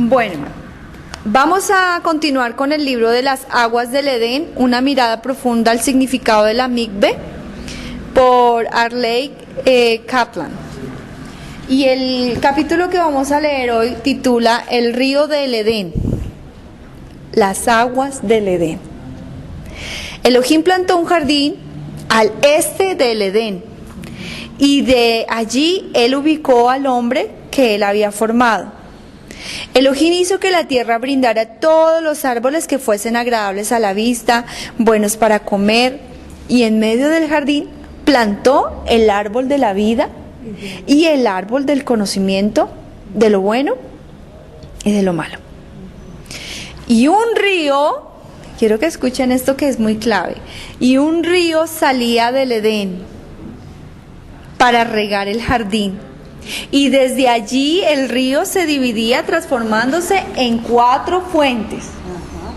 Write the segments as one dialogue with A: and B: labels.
A: Bueno, vamos a continuar con el libro de las aguas del Edén, una mirada profunda al significado de la mikve, por Arley Kaplan. Y el capítulo que vamos a leer hoy titula El río del Edén, las aguas del Edén. Elohim plantó un jardín al este del Edén, y de allí él ubicó al hombre que él había formado. Elohim hizo que la tierra brindara todos los árboles que fuesen agradables a la vista, buenos para comer, y en medio del jardín plantó el árbol de la vida y el árbol del conocimiento de lo bueno y de lo malo. Y un río, quiero que escuchen esto que es muy clave, y un río salía del Edén para regar el jardín. Y desde allí el río se dividía transformándose en 4 fuentes.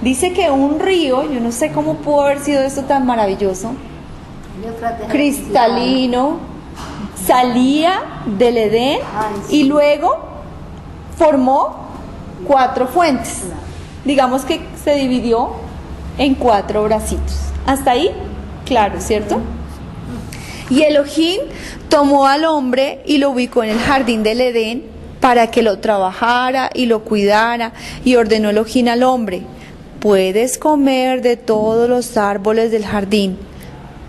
A: Dice que un río, yo no sé cómo pudo haber sido esto tan maravilloso, cristalino, salía del Edén y luego formó 4 fuentes. Digamos que se dividió en 4 bracitos. Hasta ahí, claro, ¿cierto? Y Elohim tomó al hombre y lo ubicó en el jardín del Edén para que lo trabajara y lo cuidara, y ordenó Elohim al hombre: puedes comer de todos los árboles del jardín,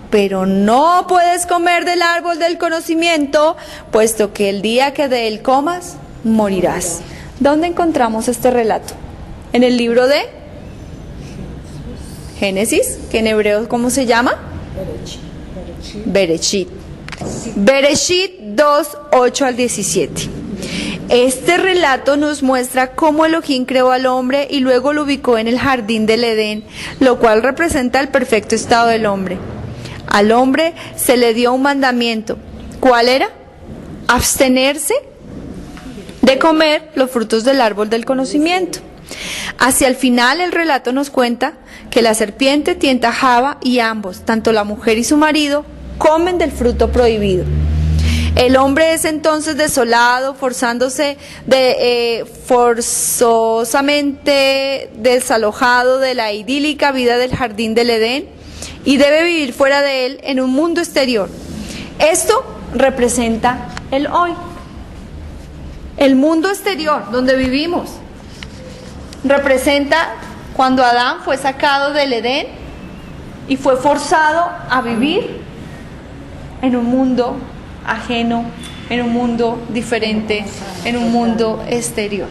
A: pero no puedes comer del árbol del conocimiento, puesto que el día que de él comas, morirás. ¿Dónde encontramos este relato? En el libro de Génesis, que en hebreo ¿cómo se llama? Bereshit. Bereshit 2, 8 al 17. Este relato nos muestra cómo Elohim creó al hombre y luego lo ubicó en el jardín del Edén, lo cual representa el perfecto estado del hombre. Al hombre se le dio un mandamiento. ¿Cuál era? Abstenerse de comer los frutos del árbol del conocimiento. Hacia el final el relato nos cuenta que la serpiente tienta a Java y ambos, tanto la mujer y su marido, comen del fruto prohibido. El hombre es entonces desolado, forzosamente desalojado de la idílica vida del jardín del Edén y debe vivir fuera de él en un mundo exterior. Esto representa el hoy, el mundo exterior donde vivimos. Representa cuando Adán fue sacado del Edén y fue forzado a vivir en un mundo ajeno, en un mundo diferente, en un mundo exterior.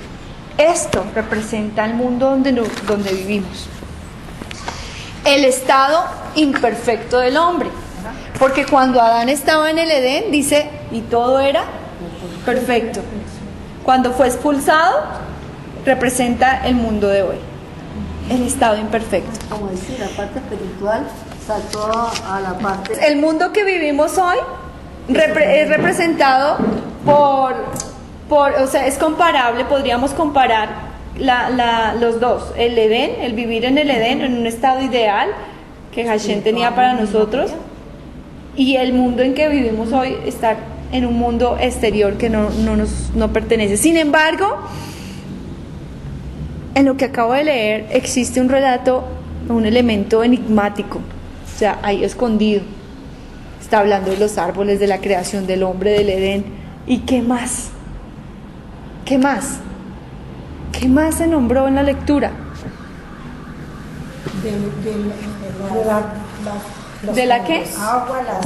A: Esto representa el mundo donde vivimos. El estado imperfecto del hombre. Porque cuando Adán estaba en el Edén, dice, y todo era perfecto. Cuando fue expulsado, representa el mundo de hoy, el estado imperfecto.
B: Como decir, la parte espiritual saltó a la parte...
A: El mundo que vivimos hoy es representado o sea, es comparable, podríamos comparar los dos, el Edén, el vivir en el Edén, en un estado ideal que Hashem tenía para nosotros, y el mundo en que vivimos hoy, estar en un mundo exterior que no pertenece. Sin embargo, en lo que acabo de leer existe un relato, un elemento enigmático, o sea, ahí escondido. Está hablando de los árboles, de la creación del hombre, del Edén. ¿Y qué más? ¿Qué más? ¿Qué más se nombró en la lectura? ¿De la qué?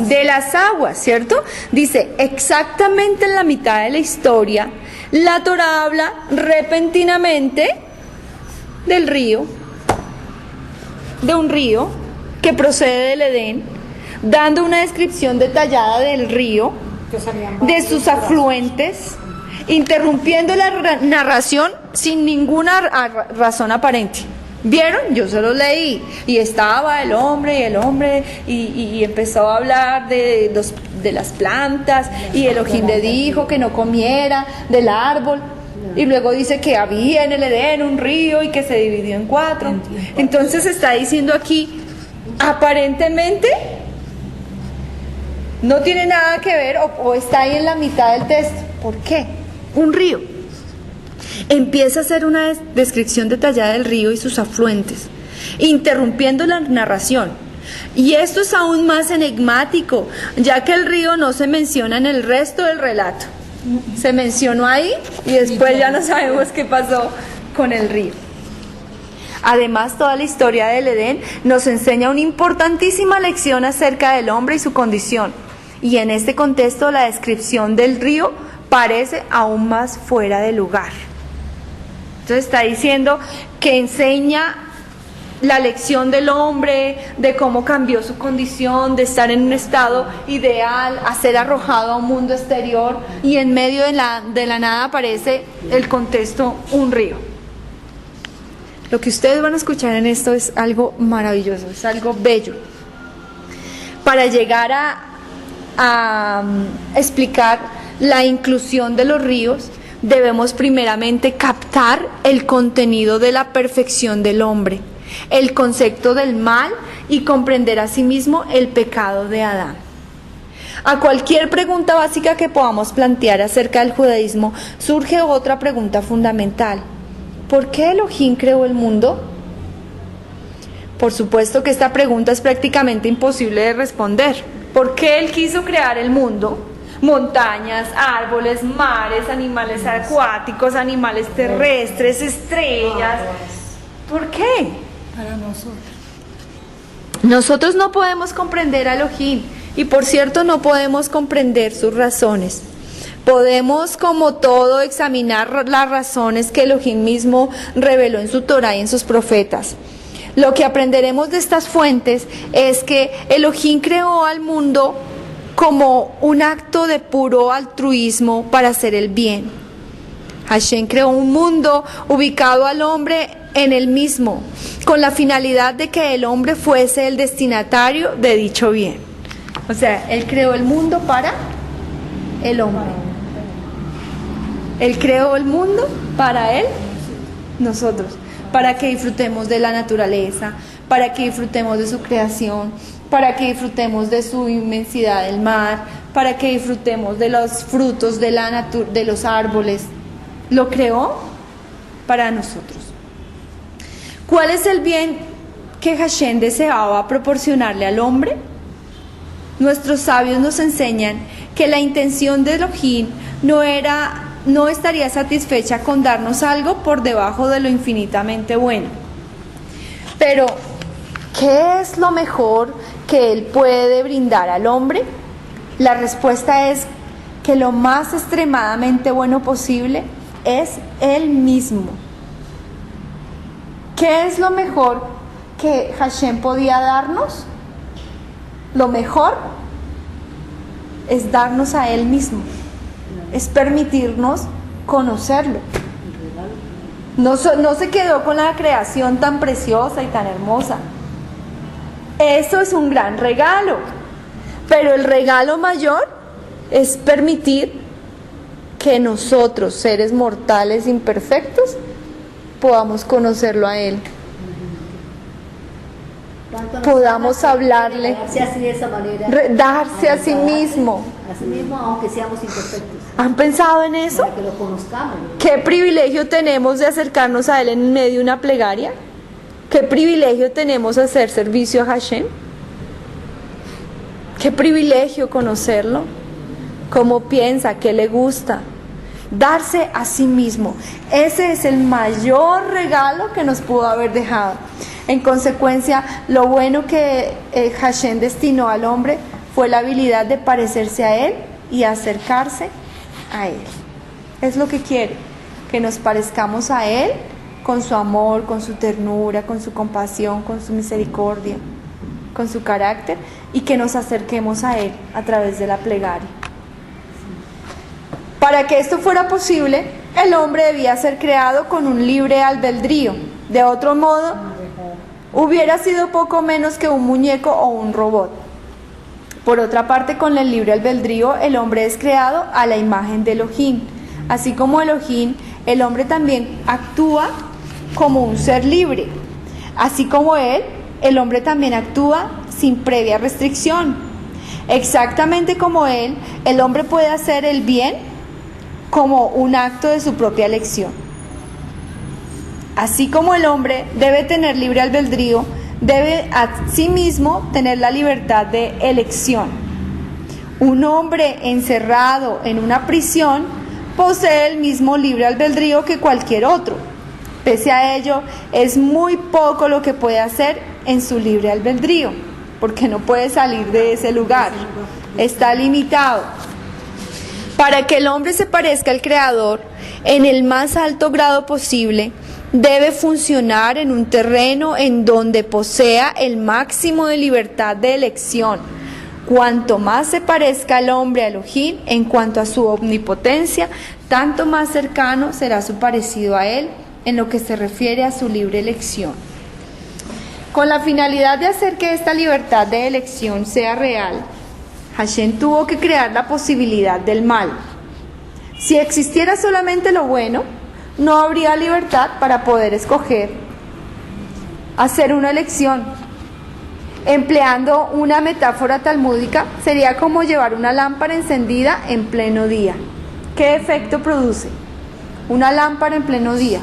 A: De las aguas, ¿cierto? Dice, exactamente en la mitad de la historia, la Torá habla repentinamente del río, de un río que procede del Edén, dando una descripción detallada del río, de sus afluentes, interrumpiendo la narración sin ninguna razón aparente. ¿Vieron? Yo se lo leí y estaba el hombre y empezó a hablar de las plantas, y Elohim le dijo que no comiera del árbol. Y luego dice que había en el Edén un río y que se dividió en 4. Entonces está diciendo aquí, aparentemente no tiene nada que ver, o está ahí en la mitad del texto. ¿Por qué? Un río. Empieza a hacer una descripción detallada del río y sus afluentes, interrumpiendo la narración. Y esto es aún más enigmático, ya que el río no se menciona en el resto del relato. Se mencionó ahí y después ya no sabemos qué pasó con el río. Además, toda la historia del Edén nos enseña una importantísima lección acerca del hombre y su condición. Y en este contexto, la descripción del río parece aún más fuera de lugar. Entonces está diciendo que enseña la lección del hombre, de cómo cambió su condición, de estar en un estado ideal, a ser arrojado a un mundo exterior, y en medio de la nada aparece el contexto, un río. Lo que ustedes van a escuchar en esto es algo maravilloso, es algo bello. Para llegar a explicar la inclusión de los ríos, debemos primeramente captar el contenido de la perfección del hombre, el concepto del mal y comprender asimismo el pecado de Adán. A cualquier pregunta básica que podamos plantear acerca del judaísmo, surge otra pregunta fundamental. ¿Por qué Elohim creó el mundo? Por supuesto que esta pregunta es prácticamente imposible de responder. ¿Por qué Él quiso crear el mundo? Montañas, árboles, mares, animales acuáticos, animales terrestres, estrellas. ¿Por qué?
B: Para nosotros.
A: Nosotros no podemos comprender a Elohim y por cierto no podemos comprender sus razones. Podemos, como todo, examinar las razones que Elohim mismo reveló en su Torá y en sus profetas. Lo que aprenderemos de estas fuentes es que Elohim creó al mundo como un acto de puro altruismo para hacer el bien. Hashem creó un mundo ubicado al hombre en él mismo, con la finalidad de que el hombre fuese el destinatario de dicho bien. O sea, Él creó el mundo para el hombre. Él creó el mundo para Él, nosotros, para que disfrutemos de la naturaleza, para que disfrutemos de su creación, para que disfrutemos de su inmensidad del mar, para que disfrutemos de los frutos de los árboles. Lo creó para nosotros. ¿Cuál es el bien que Hashem deseaba proporcionarle al hombre? Nuestros sabios nos enseñan que la intención de Elohim no estaría satisfecha con darnos algo por debajo de lo infinitamente bueno. Pero, ¿qué es lo mejor que Él puede brindar al hombre? La respuesta es que lo más extremadamente bueno posible es Él mismo. ¿Qué es lo mejor que Hashem podía darnos? Lo mejor es darnos a Él mismo, es permitirnos conocerlo. No se quedó con la creación tan preciosa y tan hermosa. Eso es un gran regalo, pero el regalo mayor es permitir que nosotros, seres mortales imperfectos, podamos conocerlo a Él. Podamos hablarle,
B: Darse así de esa manera.
A: darse a sí mismo.
B: A sí mismo, aunque seamos imperfectos.
A: ¿Han pensado en eso?
B: Para que lo conozcamos.
A: ¿Qué privilegio tenemos de acercarnos a Él en medio de una plegaria? ¿Qué privilegio tenemos de hacer servicio a Hashem? ¿Qué privilegio conocerlo? ¿Cómo piensa? ¿Qué le gusta? Darse a sí mismo. Ese es el mayor regalo que nos pudo haber dejado. En consecuencia, lo bueno que Hashem destinó al hombre fue la habilidad de parecerse a Él y acercarse a Él. Es lo que quiere, que nos parezcamos a Él con su amor, con su ternura, con su compasión, con su misericordia, con su carácter, y que nos acerquemos a Él a través de la plegaria. Para que esto fuera posible, el hombre debía ser creado con un libre albedrío. De otro modo, hubiera sido poco menos que un muñeco o un robot. Por otra parte, con el libre albedrío, el hombre es creado a la imagen de Elohim. Así como Elohim, el hombre también actúa como un ser libre. Así como él, el hombre también actúa sin previa restricción. Exactamente como él, el hombre puede hacer el bien como un acto de su propia elección. Así como el hombre debe tener libre albedrío, debe asimismo tener la libertad de elección. Un hombre encerrado en una prisión posee el mismo libre albedrío que cualquier otro. Pese a ello, es muy poco lo que puede hacer en su libre albedrío, porque no puede salir de ese lugar. Está limitado. Para que el hombre se parezca al Creador en el más alto grado posible, debe funcionar en un terreno en donde posea el máximo de libertad de elección. Cuanto más se parezca el hombre a Elohim en cuanto a su omnipotencia, tanto más cercano será su parecido a él en lo que se refiere a su libre elección. Con la finalidad de hacer que esta libertad de elección sea real, Hashem tuvo que crear la posibilidad del mal. Si existiera solamente lo bueno, no habría libertad para poder escoger, hacer una elección. Empleando una metáfora talmúdica, sería como llevar una lámpara encendida en pleno día. ¿Qué efecto produce una lámpara en pleno día?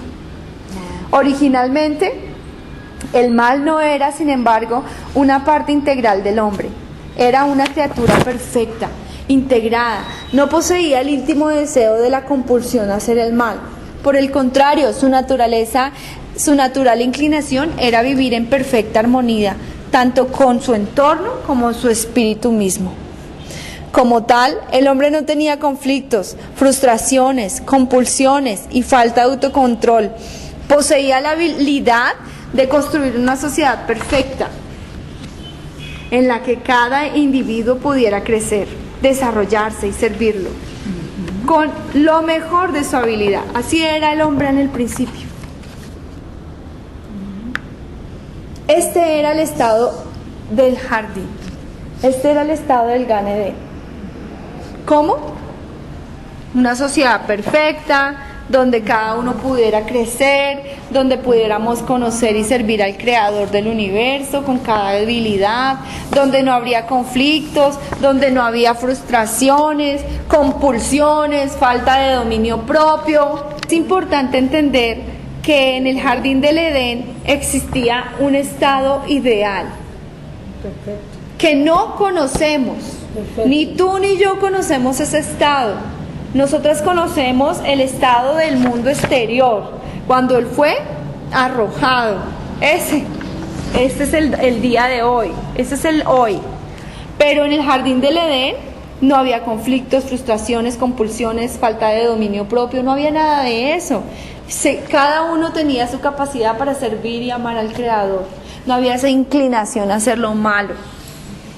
A: Originalmente, el mal no era, sin embargo, una parte integral del hombre. Era una criatura perfecta, integrada. No poseía el íntimo deseo de la compulsión a hacer el mal. Por el contrario, su natural inclinación era vivir en perfecta armonía, tanto con su entorno como su espíritu mismo. Como tal, el hombre no tenía conflictos, frustraciones, compulsiones y falta de autocontrol. Poseía la habilidad de construir una sociedad perfecta, en la que cada individuo pudiera crecer, desarrollarse y servirlo con lo mejor de su habilidad. Así era el hombre en el principio. Este era el estado del jardín. Este era el estado del Gan Edén. ¿Cómo? Una sociedad perfecta, donde cada uno pudiera crecer, donde pudiéramos conocer y servir al Creador del universo con cada debilidad, donde no habría conflictos, donde no había frustraciones, compulsiones, falta de dominio propio. Es importante entender que en el jardín del Edén existía un estado ideal, que no conocemos. Ni tú ni yo conocemos ese estado. Nosotras conocemos el estado del mundo exterior, cuando él fue arrojado. Este es el día de hoy, ese es el hoy. Pero en el jardín del Edén no había conflictos, frustraciones, compulsiones, falta de dominio propio, no había nada de eso. Cada uno tenía su capacidad para servir y amar al Creador. No había esa inclinación a hacer lo malo.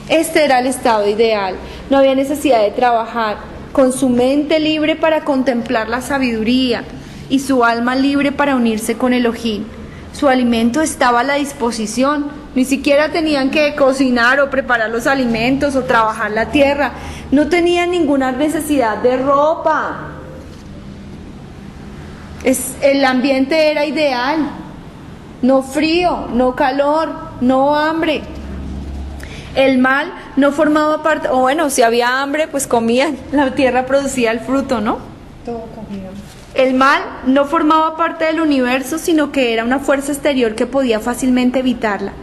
A: Este era el estado ideal. No había necesidad de trabajar, con su mente libre para contemplar la sabiduría y su alma libre para unirse con Elohim. Su alimento estaba a la disposición. Ni siquiera tenían que cocinar o preparar los alimentos o trabajar la tierra. No tenían ninguna necesidad de ropa. El ambiente era ideal. No frío, no calor, no hambre. El mal no formaba parte, o bueno, si había hambre, pues comían. La tierra producía el fruto, ¿no?
B: Todo comían.
A: El mal no formaba parte del universo, sino que era una fuerza exterior que podía fácilmente evitarla.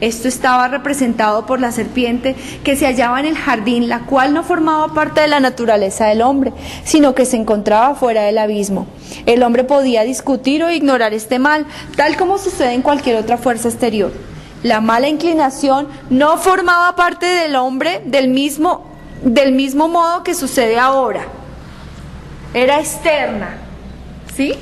A: Esto estaba representado por la serpiente que se hallaba en el jardín, la cual no formaba parte de la naturaleza del hombre, sino que se encontraba fuera del abismo. El hombre podía discutir o ignorar este mal, tal como sucede en cualquier otra fuerza exterior. La mala inclinación no formaba parte del hombre del mismo modo que sucede ahora. Era externa, ¿sí?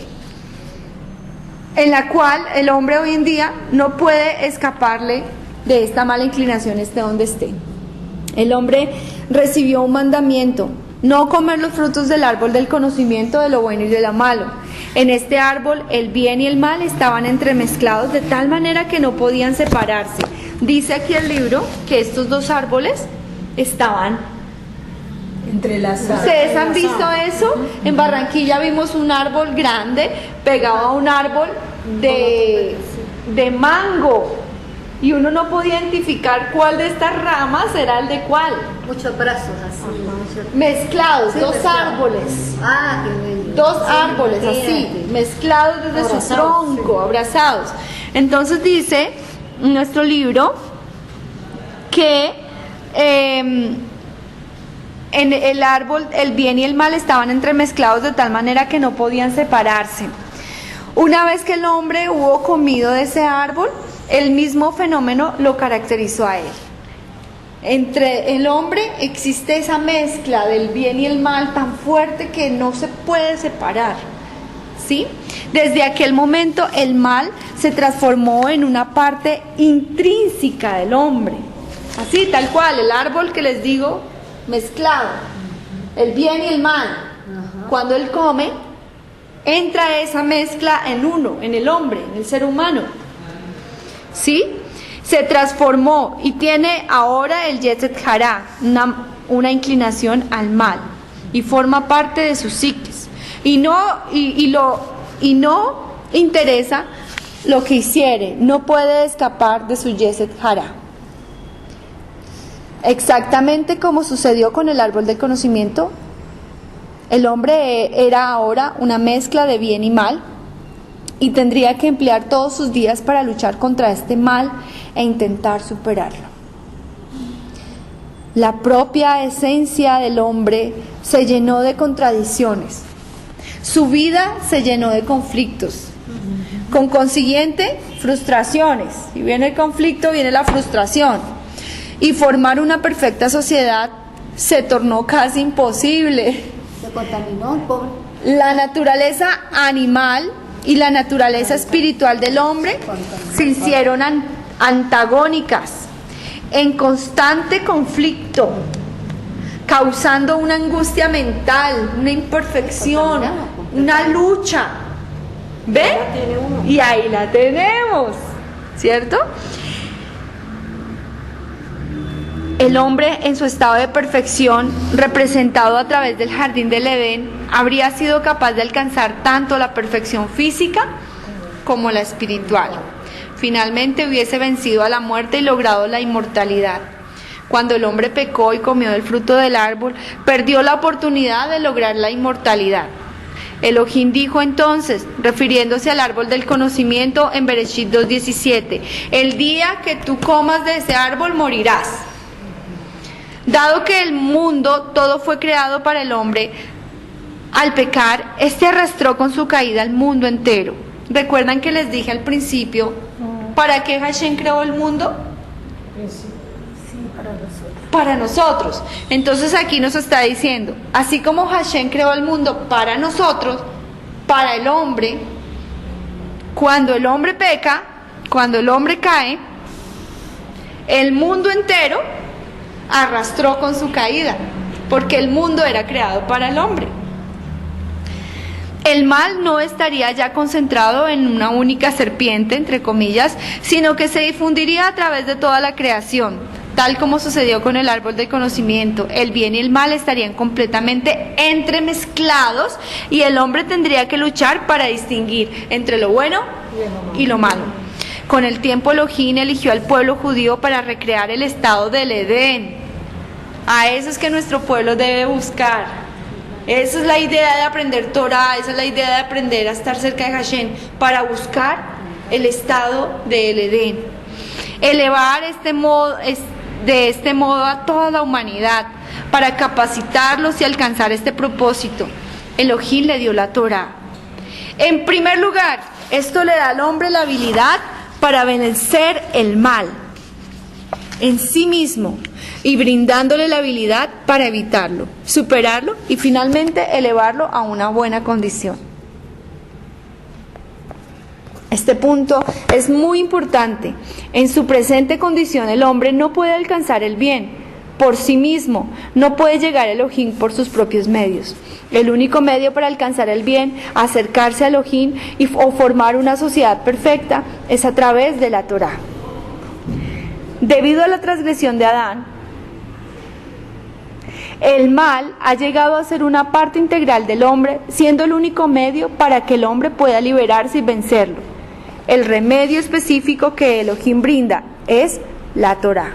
A: En la cual el hombre hoy en día no puede escaparle de esta mala inclinación, esté donde esté. El hombre recibió un mandamiento: no comer los frutos del árbol del conocimiento de lo bueno y de lo malo. En este árbol el bien y el mal estaban entremezclados de tal manera que no podían separarse. Dice aquí el libro que estos dos árboles estaban
B: Entrelazados.
A: ¿Ustedes han visto eso? En Barranquilla vimos un árbol grande pegado a un árbol de mango, y uno no podía identificar cuál de estas ramas era el de cuál.
B: Muchos brazos así.
A: mezclados,
B: Sí,
A: dos
B: mezclados.
A: árboles.
B: Ah, qué bello.
A: Dos
B: Sí,
A: árboles así,
B: imagínate.
A: mezclados desde su
B: Abrazados,
A: tronco, abrazados. Entonces dice en nuestro libro que en el árbol el bien y el mal estaban entremezclados de tal manera que no podían separarse. Una vez que el hombre hubo comido de ese árbol, el mismo fenómeno lo caracterizó a él. Entre el hombre existe esa mezcla del bien y el mal tan fuerte que no se puede separar, ¿sí? Desde aquel momento el mal se transformó en una parte intrínseca del hombre, así tal cual, el árbol que les digo, mezclado, el bien y el mal. Cuando él come, entra esa mezcla en uno, en el hombre, en el ser humano, ¿sí? Se transformó y tiene ahora el Yetzer Hará, una inclinación al mal, y forma parte de su psiquis. Y no interesa lo que hiciere, no puede escapar de su Yetzer Hará. Exactamente como sucedió con el árbol del conocimiento, el hombre era ahora una mezcla de bien y mal, y tendría que emplear todos sus días para luchar contra este mal e intentar superarlo. La propia esencia del hombre se llenó de contradicciones. Su vida se llenó de conflictos. Con consiguiente, frustraciones. Si viene el conflicto, viene la frustración. Y formar una perfecta sociedad se tornó casi imposible.
B: Se contaminó el pobre.
A: La naturaleza animal y la naturaleza espiritual del hombre se hicieron antagónicas, en constante conflicto, causando una angustia mental, una imperfección, una lucha. ¿Ven? Y ahí la tenemos, ¿cierto? El hombre en su estado de perfección, representado a través del jardín del Edén, habría sido capaz de alcanzar tanto la perfección física como la espiritual. Finalmente hubiese vencido a la muerte y logrado la inmortalidad. Cuando el hombre pecó y comió del fruto del árbol, perdió la oportunidad de lograr la inmortalidad. Elohim dijo entonces, refiriéndose al árbol del conocimiento en Bereshit 2:17, el día que tú comas de ese árbol morirás. Dado que el mundo todo fue creado para el hombre, al pecar, este arrastró con su caída al mundo entero. ¿Recuerdan que les dije al principio, para qué Hashem creó el mundo? Para nosotros. Entonces aquí nos está diciendo, así como Hashem creó el mundo para nosotros, para el hombre, cuando el hombre peca, cuando el hombre cae, el mundo entero arrastró con su caída, porque el mundo era creado para el hombre. El mal no estaría ya concentrado en una única serpiente, entre comillas, sino que se difundiría a través de toda la creación, tal como sucedió con el árbol del conocimiento. El bien y el mal estarían completamente entremezclados y el hombre tendría que luchar para distinguir entre lo bueno y lo malo. Con el tiempo Elohim eligió al pueblo judío para recrear el estado del Edén. A eso es que nuestro pueblo debe buscar. Esa es la idea de aprender Torah, esa es la idea de aprender a estar cerca de Hashem, para buscar el estado del Edén. Elevar de este modo a toda la humanidad, para capacitarlos y alcanzar este propósito. Elohim le dio la Torah. En primer lugar, esto le da al hombre la habilidad para vencer el mal en sí mismo y brindándole la habilidad para evitarlo, superarlo y finalmente elevarlo a una buena condición. Este punto es muy importante. En su presente condición el hombre no puede alcanzar el bien por sí mismo, no puede llegar a Elohim por sus propios medios. El único medio para alcanzar el bien, acercarse a Elohim o formar una sociedad perfecta es a través de la Torah. Debido a la transgresión de Adán, el mal ha llegado a ser una parte integral del hombre, siendo el único medio para que el hombre pueda liberarse y vencerlo. El remedio específico que Elohim brinda es la Torah.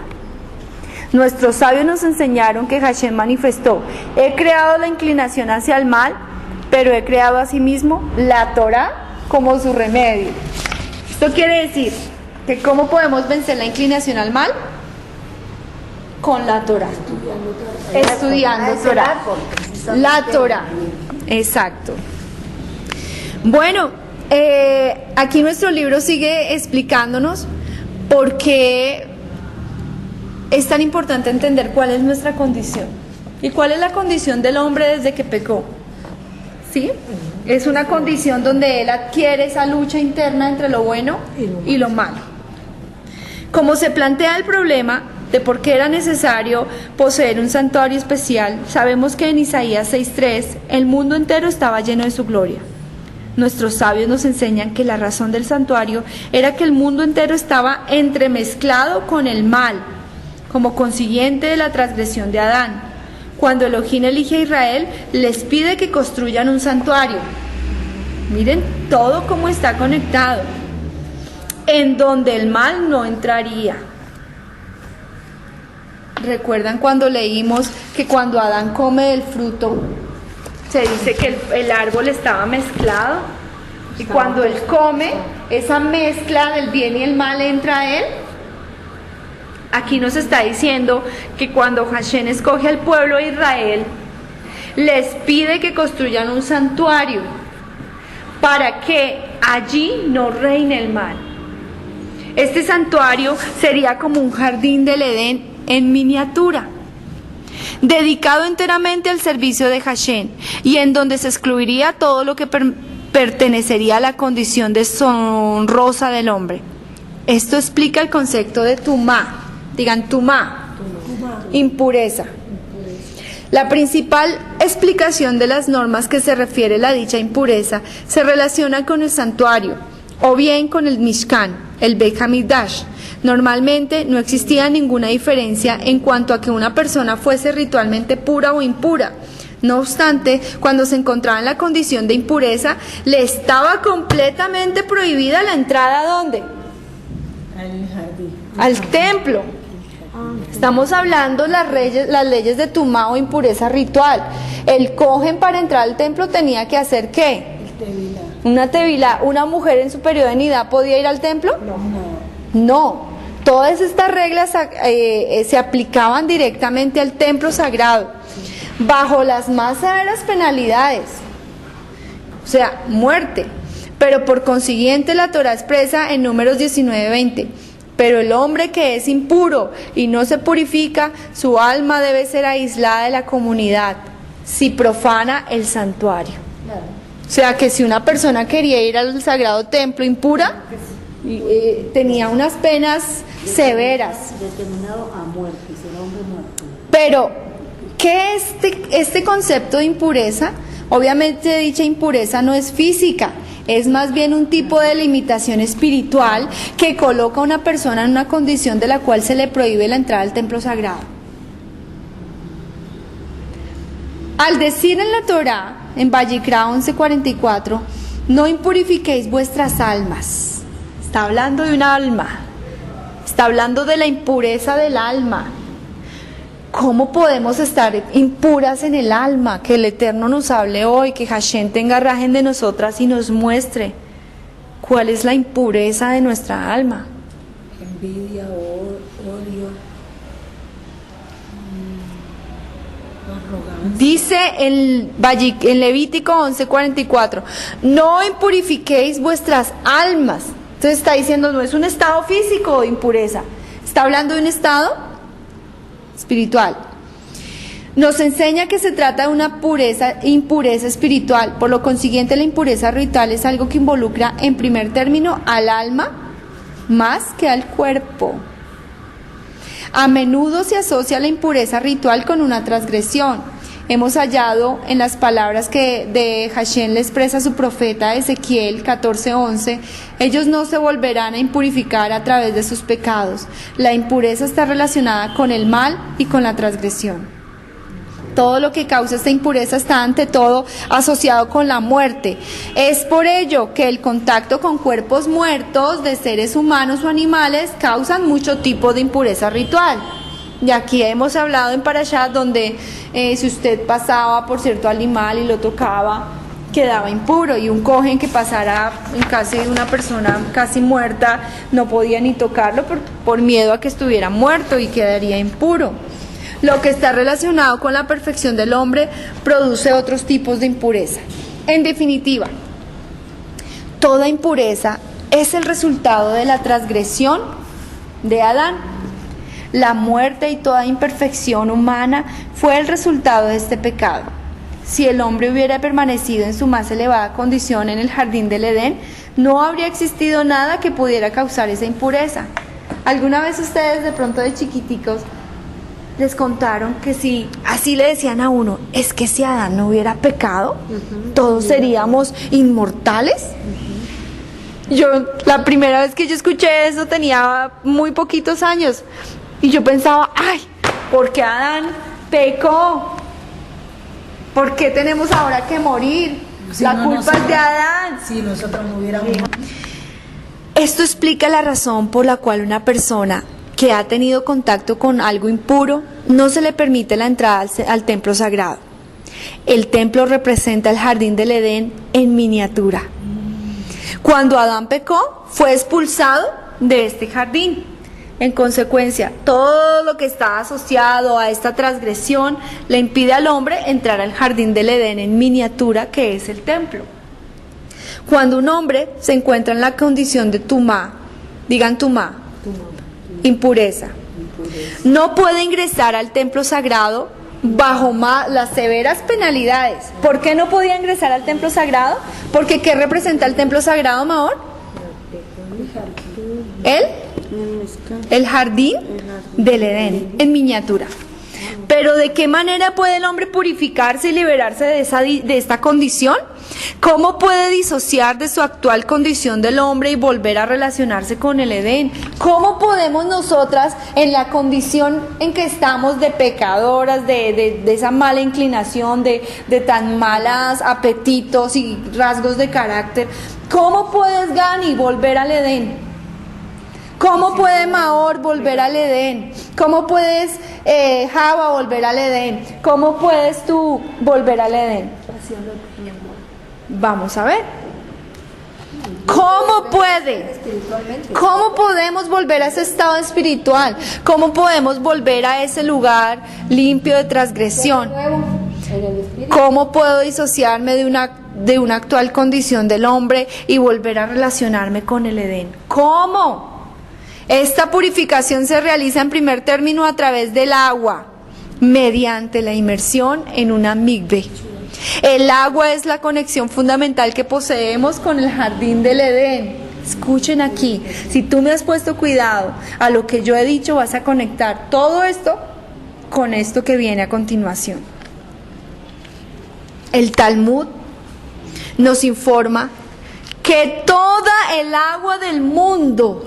A: Nuestros sabios nos enseñaron que Hashem manifestó: he creado la inclinación hacia el mal, pero he creado asimismo la Torah como su remedio. Esto quiere decir que ¿cómo podemos vencer la inclinación al mal? Con la Torah. Estudiando Torah. La Torah. Exacto. Bueno, aquí nuestro libro sigue explicándonos por qué es tan importante entender cuál es nuestra condición y cuál es la condición del hombre desde que pecó. ¿Sí? Es una condición donde él adquiere esa lucha interna entre lo bueno y lo malo. Como se plantea el problema de por qué era necesario poseer un santuario especial, sabemos que en Isaías 6:3 el mundo entero estaba lleno de su gloria. Nuestros sabios nos enseñan que la razón del santuario era que el mundo entero estaba entremezclado con el mal, como consiguiente de la transgresión de Adán. Cuando Elohim elige a Israel, les pide que construyan un santuario. Miren todo cómo está conectado, en donde el mal no entraría. ¿Recuerdan cuando leímos que cuando Adán come del fruto, se dice que el árbol estaba mezclado? Y cuando él come, esa mezcla del bien y el mal entra a él. Aquí nos está diciendo que cuando Hashem escoge al pueblo de Israel, les pide que construyan un santuario para que allí no reine el mal. Este santuario sería como un jardín del Edén en miniatura, dedicado enteramente al servicio de Hashem, y en donde se excluiría todo lo que pertenecería a la condición deshonrosa del hombre. Esto explica el concepto de tumá. Digan tumá, impureza. La principal explicación de las normas que se refiere a la dicha impureza se relaciona con el santuario o bien con el Mishkan, el Beit HaMikdash. Normalmente no existía ninguna diferencia en cuanto a que una persona fuese ritualmente pura o impura. No obstante, cuando se encontraba en la condición de impureza, le estaba completamente prohibida la entrada ¿a dónde? Al templo. Estamos hablando las leyes de tumá o impureza ritual. El cohen para entrar al templo tenía que hacer ¿qué? Una tevilá. ¿Una mujer en su periodo de nidá podía ir al templo? No. Todas estas reglas se aplicaban directamente al templo sagrado, bajo las más severas penalidades, o sea, muerte. Pero por consiguiente la Torah expresa en Números 19:20: pero el hombre que es impuro y no se purifica, su alma debe ser aislada de la comunidad, si profana el santuario. O sea que si una persona quería ir al sagrado templo impura, tenía unas penas severas.
B: Determinado a muerte, será hombre muerto.
A: Pero, ¿qué es este concepto de impureza? Obviamente dicha impureza no es física, es más bien un tipo de limitación espiritual que coloca a una persona en una condición de la cual se le prohíbe la entrada al templo sagrado. Al decir en la Torá, en Vayikra 11:44, no impurifiquéis vuestras almas. Está hablando de un alma, está hablando de la impureza del alma. ¿Cómo podemos estar impuras en el alma? Que el Eterno nos hable hoy, que Hashem tenga rajen de nosotras y nos muestre cuál es la impureza de nuestra alma.
B: Envidia, odio, arrogancia.
A: Dice en Levítico 11:44, no impurifiquéis vuestras almas. Entonces está diciendo, no es un estado físico de impureza, está hablando de un estado espiritual. Nos enseña que se trata de una impureza espiritual. Por lo consiguiente, la impureza ritual es algo que involucra en primer término al alma más que al cuerpo. A menudo se asocia la impureza ritual con una transgresión. Hemos hallado en las palabras que de Hashem le expresa a su profeta Ezequiel 14:11, ellos no se volverán a impurificar a través de sus pecados. La impureza está relacionada con el mal y con la transgresión. Todo lo que causa esta impureza está ante todo asociado con la muerte. Es por ello que el contacto con cuerpos muertos de seres humanos o animales causan mucho tipo de impureza ritual. Y aquí hemos hablado en Parashat donde si usted pasaba por cierto animal y lo tocaba, quedaba impuro, y un cohen que pasara en casa de una persona casi muerta no podía ni tocarlo por miedo a que estuviera muerto y quedaría impuro. Lo que está relacionado con la perfección del hombre produce otros tipos de impureza. En definitiva, toda impureza es el resultado de la transgresión de Adán. La muerte y toda imperfección humana fue el resultado de este pecado. Si el hombre hubiera permanecido en su más elevada condición en el jardín del Edén, no habría existido nada que pudiera causar esa impureza. ¿Alguna vez ustedes de pronto de chiquiticos les contaron que si así le decían a uno, es que si Adán no hubiera pecado, todos seríamos inmortales? Yo, la primera vez que yo escuché eso tenía muy poquitos años y yo pensaba, ay, ¿por qué Adán pecó? ¿Por qué tenemos ahora que morir?
C: Si
A: La
C: no
A: culpa
C: nosotros-
A: es de Adán.
C: Si nosotros no hubiéramos...
A: Esto explica la razón por la cual una persona que ha tenido contacto con algo impuro no se le permite la entrada al templo sagrado. El templo representa el jardín del Edén en miniatura. Cuando Adán pecó, fue expulsado de este jardín. En consecuencia, todo lo que está asociado a esta transgresión le impide al hombre entrar al jardín del Edén en miniatura, que es el templo. Cuando un hombre se encuentra en la condición de tumá, digan tumá, impureza, no puede ingresar al templo sagrado bajo las severas penalidades. ¿Por qué no podía ingresar al templo sagrado? Porque ¿qué representa el templo sagrado, Mahor? El jardín del Edén, en miniatura. Pero ¿de qué manera puede el hombre purificarse y liberarse de esta condición? ¿Cómo puede disociar de su actual condición del hombre y volver a relacionarse con el Edén? ¿Cómo podemos nosotras, en la condición en que estamos de pecadoras, de esa mala inclinación, de tan malos apetitos y rasgos de carácter, cómo puedes, Gani, volver al Edén? ¿Cómo puede Mahor volver al Edén? ¿Cómo puedes Java volver al Edén? ¿Cómo puedes tú volver al Edén? Vamos a ver. ¿Cómo puede?
B: Espiritualmente.
A: ¿Cómo podemos volver a ese estado espiritual? ¿Cómo podemos volver a ese lugar limpio de transgresión?
B: Nuevo en el espíritu.
A: ¿Cómo puedo disociarme de una actual condición del hombre y volver a relacionarme con el Edén? ¿Cómo? Esta purificación se realiza en primer término a través del agua, mediante la inmersión en una mikve. El agua es la conexión fundamental que poseemos con el jardín del Edén. Escuchen aquí, si tú me has puesto cuidado a lo que yo he dicho, vas a conectar todo esto con esto que viene a continuación. El Talmud nos informa que toda el agua del mundo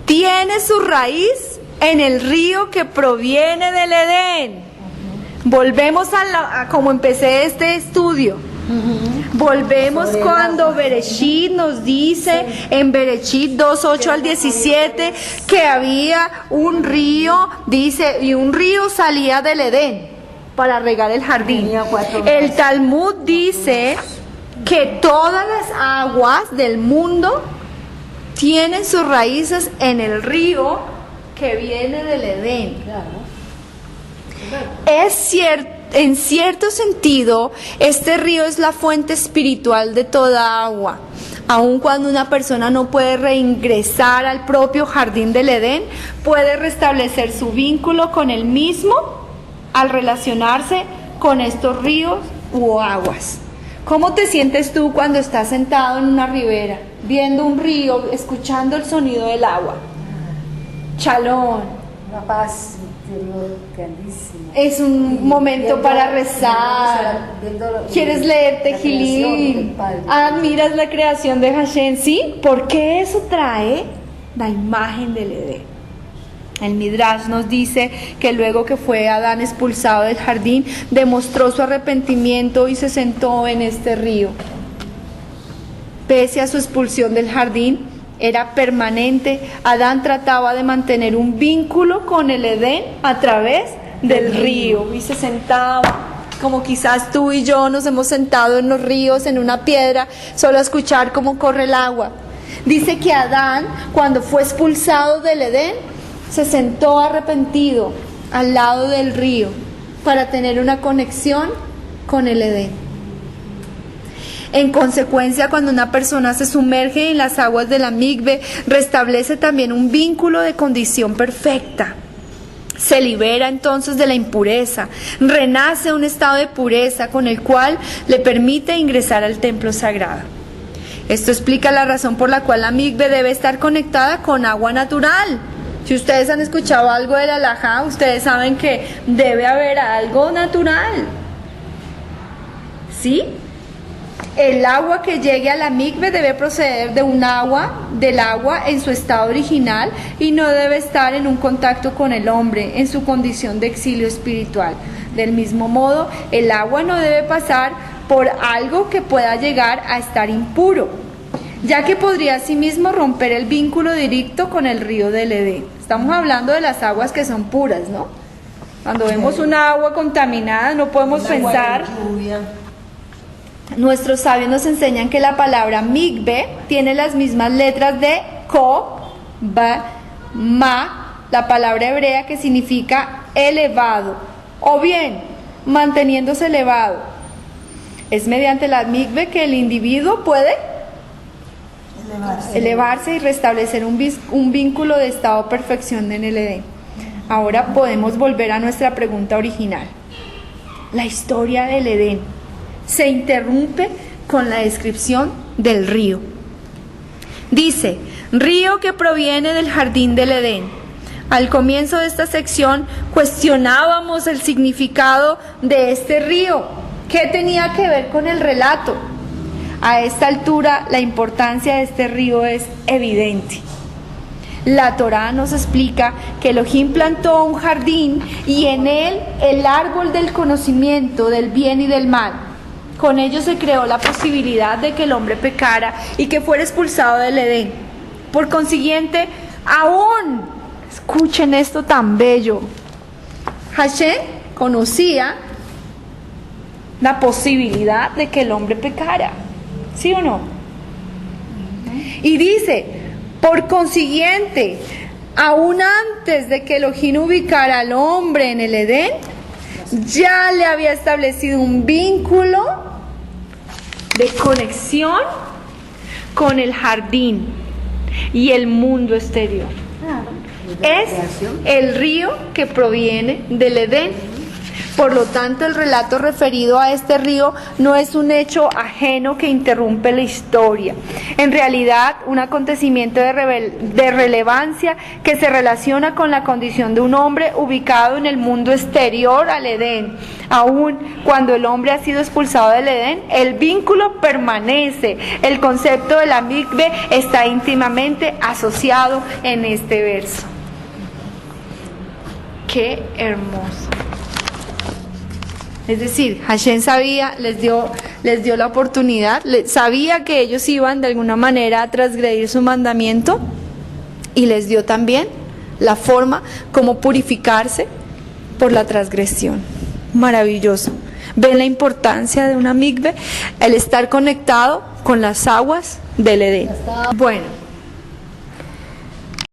A: tiene su raíz en el río que proviene del Edén. Volvemos a como empecé este estudio. Volvemos cuando Bereshit nos dice en Bereshit 2:8 al 17 que había un río, dice, y un río salía del Edén para regar el jardín.
B: Tenía 4
A: El Talmud dice que todas las aguas del mundo tienen sus raíces en el río que viene del Edén.
B: Claro.
A: Es cierto, en cierto sentido, este río es la fuente espiritual de toda agua. Aun cuando una persona no puede reingresar al propio jardín del Edén, puede restablecer su vínculo con el mismo al relacionarse con estos ríos u aguas. ¿Cómo te sientes tú cuando estás sentado en una ribera, viendo un río, escuchando el sonido del agua? Chalón.
B: Una paz interior grandísima.
A: Es un momento para rezar. ¿Quieres leer Tejilín? Admiras la creación de Hashem, ¿sí? Porque eso trae la imagen del Edén. El Midrash nos dice que luego que fue Adán expulsado del jardín, demostró su arrepentimiento y se sentó en este río. Pese a su expulsión del jardín, era permanente. Adán trataba de mantener un vínculo con el Edén a través del río y se sentaba, como quizás tú y yo nos hemos sentado en los ríos, en una piedra, solo a escuchar cómo corre el agua. Dice que Adán, cuando fue expulsado del Edén, se sentó arrepentido al lado del río para tener una conexión con el Edén. En consecuencia, cuando una persona se sumerge en las aguas de la migbe, restablece también un vínculo de condición perfecta. Se libera entonces de la impureza, renace un estado de pureza con el cual le permite ingresar al templo sagrado. Esto explica la razón por la cual la migbe debe estar conectada con agua natural. Si ustedes han escuchado algo de la halajá, ustedes saben que debe haber algo natural. ¿Sí? El agua que llegue a la migbe debe proceder del agua en su estado original y no debe estar en un contacto con el hombre en su condición de exilio espiritual. Del mismo modo, el agua no debe pasar por algo que pueda llegar a estar impuro, ya que podría asimismo romper el vínculo directo con el río del Edén. Estamos hablando de las aguas que son puras, ¿no? Cuando vemos una agua contaminada no podemos pensar. Nuestros sabios nos enseñan que la palabra migbe tiene las mismas letras de ko, ba, ma, la palabra hebrea que significa elevado, o bien manteniéndose elevado. Es mediante la migbe que el individuo puede elevarse y restablecer un vínculo de estado de perfección en el Edén. Ahora podemos volver a nuestra pregunta original. La historia del Edén se interrumpe con la descripción del río. Dice, río que proviene del jardín del Edén. Al comienzo de esta sección cuestionábamos el significado de este río. ¿Qué tenía que ver con el relato? A esta altura la importancia de este río es evidente. La Torá nos explica que Elohim plantó un jardín y en él el árbol del conocimiento del bien y del mal. Con ello se creó la posibilidad de que el hombre pecara y que fuera expulsado del Edén. Por consiguiente, aún, escuchen esto tan bello, Hashem conocía la posibilidad de que el hombre pecara, ¿sí o no? Y dice, por consiguiente, aún antes de que Elohim ubicara al hombre en el Edén, ya le había establecido un vínculo de conexión con el jardín y el mundo exterior. Es el río que proviene del Edén. Por lo tanto, el relato referido a este río no es un hecho ajeno que interrumpe la historia. En realidad, un acontecimiento de relevancia que se relaciona con la condición de un hombre ubicado en el mundo exterior al Edén. Aún cuando el hombre ha sido expulsado del Edén, el vínculo permanece. El concepto de la migbe está íntimamente asociado en este verso. ¡Qué hermoso! Es decir, Hashem sabía, les dio la oportunidad, sabía que ellos iban de alguna manera a transgredir su mandamiento y les dio también la forma como purificarse por la transgresión. Maravilloso. ¿Ven la importancia de una migbe? El estar conectado con las aguas del Edén. Bueno.